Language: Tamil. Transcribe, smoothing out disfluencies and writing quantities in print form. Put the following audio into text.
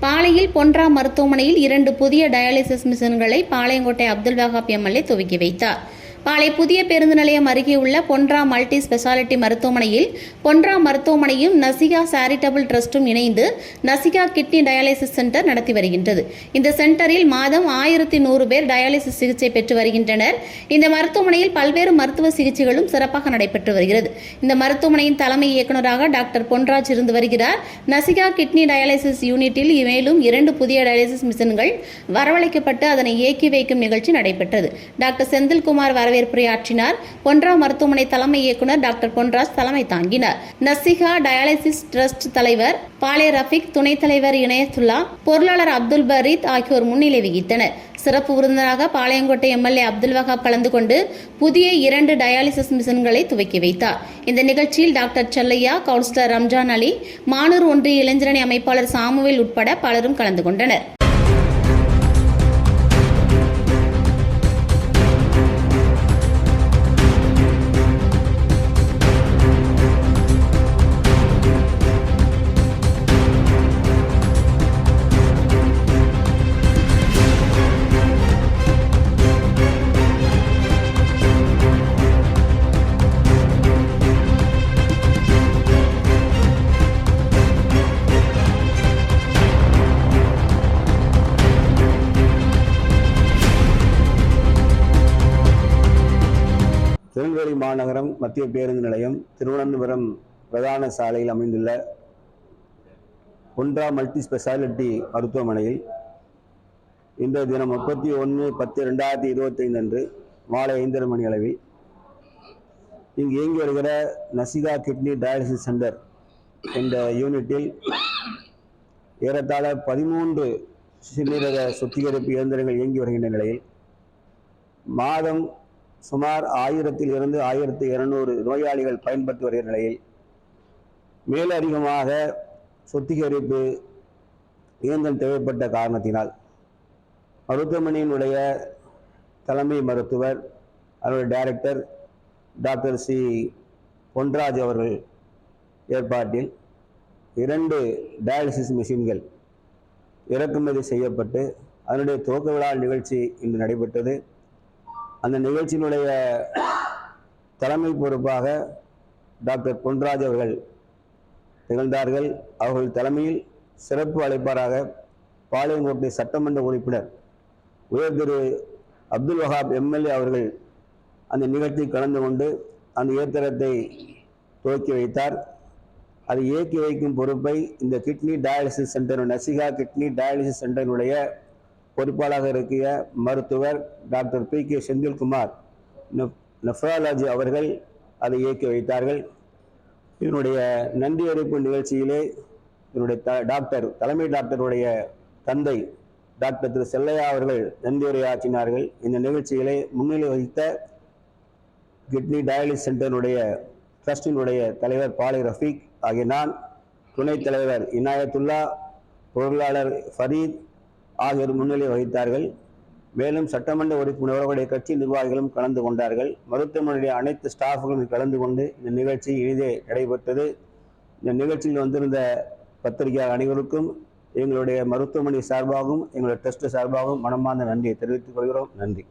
பாளையில் பொன்றா மருத்துவமனையில் 2 புதிய டயாலிசிஸ் மிஷின்களை பாளையங்கோட்டை அப்துல் வஹாப் எம்எல்ஏ துவக்கி வைத்தார். பாளை புதிய பேருந்து நிலையம் அருகே உள்ள பொன்றா மல்டி ஸ்பெஷாலிட்டி மருத்துவமனையில் பொன்றா மருத்துவமனையும் நசிகா சேரிட்டபிள் ட்ரஸ்டும் இணைந்து நசிகா கிட்னி டயாலிசிஸ் சென்டர் நடத்தி வருகின்றது. இந்த சென்டரில் மாதம் 1100 பேர் டயாலிசிஸ் சிகிச்சை பெற்று வருகின்றனர். இந்த மருத்துவமனையில் பல்வேறு மருத்துவ சிகிச்சைகளும் சிறப்பாக நடைபெற்று வருகிறது. இந்த மருத்துவமனையின் தலைமை இயக்குநராக டாக்டர் பொன்ராஜ் இருந்து வருகிறார். நசிகா கிட்னி டயாலிசிஸ் யூனிட்டில் மேலும் 2 புதிய டயாலிசிஸ் மிஷின்கள் வரவழைக்கப்பட்டு அதனை இயக்கி வைக்கும் நிகழ்ச்சி நடைபெற்றது. டாக்டர் செந்தில்குமார் வரவேற்புரையாற்றினார். பொன்றா மருத்துவமனை தலைமை இயக்குநர் டாக்டர் பொன்ராஜ் தலைமை தாங்கினார். நசிகா டயாலிசிஸ் ட்ரஸ்ட் தலைவர் பாலே ரஃபிக், துணைத் தலைவர் இனயத்துல்லா, பொருளாளர் அப்துல் பரீத் ஆகியோர் முன்னிலை வகித்தனர். சிறப்பு விருந்தினராக பாளையங்கோட்டை எம்எல்ஏ அப்துல் வஹாப் கலந்து கொண்டு புதிய 2 டயாலிசிஸ் மிஷின்களை துவக்கி வைத்தார். இந்த நிகழ்ச்சியில் டாக்டர் செல்லையா, கவுன்சிலர் ரம்ஜான் அலி, மானூர் ஒன்றிய இளைஞரணி அமைப்பாளர் சாமுவேல் உட்பட பலரும் கலந்து கொண்டனர். திருநெல்வேலி மாநகரம் மத்திய பேருந்து நிலையம் திருவனந்தபுரம் பிரதான சாலையில் அமைந்துள்ள பொன்றா மல்டி ஸ்பெஷாலிட்டி மருத்துவமனையில் இன்றைய தினம் 31/10/2025 அன்று மாலை 5:30 மணி அளவில் இங்கு இயங்கி வருகிற நசிகா கிட்னி டயாலிசிஸ் சென்டர் என்ற யூனிட்டில் ஏறத்தாழ 13 சிறுநீரக சுத்திகரிப்பு இயந்திரங்கள் இயங்கி வருகின்ற நிலையில் மாதம் சுமார் 1000 to 1200 நோயாளிகள் பயன்படுத்தி வருகிற நிலையில் மேலதிகமாக சுத்திகரிப்பு இயந்திரம் தேவைப்பட்ட காரணத்தினால் மருத்துவமனையினுடைய தலைமை மருத்துவர், அவருடைய டைரக்டர் டாக்டர் சி பொன்ராஜ் அவர்கள் ஏற்பாட்டில் 2 டயாலிசிஸ் மிஷின்கள் இறக்குமதி செய்யப்பட்டு அதனுடைய துவக்க விழா நிகழ்ச்சி இன்று நடைபெற்றது. அந்த நிகழ்ச்சியினுடைய தலைமை பொறுப்பாக டாக்டர் பொன்ராஜ் அவர்கள் திகழ்ந்தார்கள். அவர்கள் தலைமையில் சிறப்பு அழைப்பாளராக பாளையங்கோட்டை சட்டமன்ற உறுப்பினர் உயர் திரு அப்துல் வஹாப் எம்எல்ஏ அவர்கள் அந்த நிகழ்ச்சியில் கலந்து கொண்டு அந்த இயந்திரத்தை துவக்கி வைத்தார். அதை இயக்கி வைக்கும் பொறுப்பை இந்த kidney dialysis centre, Nasika kidney dialysis சென்டருடைய பொறுப்பாளராக இருக்கிற மருத்துவர் டாக்டர் பி.கே. செந்தில்குமார் நெஃப்ராலஜி அவர்கள் அதை இயக்கி வைத்தார்கள். இதனுடைய நன்றி அறிவிப்பு நிகழ்ச்சியிலே இதனுடைய தலைமை டாக்டருடைய தந்தை டாக்டர் திரு செல்லையா அவர்கள் நன்றியுரையாற்றினார்கள். இந்த நிகழ்ச்சியிலே முன்னிலை வகித்த கிட்னி டயாலிசிஸ் சென்டருடைய ட்ரஸ்டினுடைய தலைவர் பாலே ரஃபீக் ஆகிய நான், துணைத் தலைவர் இனாயத்துல்லா, பொருளாளர் ஃபரீத் ஆகியோர் முன்னிலை வகித்தார்கள். மேலும் சட்டமன்ற உறுப்பினர்களுடைய கட்சி நிர்வாகிகளும் கலந்து கொண்டார்கள். மருத்துவமனையுடைய அனைத்து ஸ்டாஃப்களும் கலந்து கொண்டு இந்த நிகழ்ச்சி இனிதே நடைபெற்றது. இந்த நிகழ்ச்சியில் வந்திருந்த பத்திரிகையாளர் அனைவருக்கும் எங்களுடைய மருத்துவமனை சார்பாகவும் எங்களுடைய ட்ரஸ்ட் சார்பாகவும் மனமார்ந்த நன்றியை தெரிவித்துக் கொள்கிறோம். நன்றி.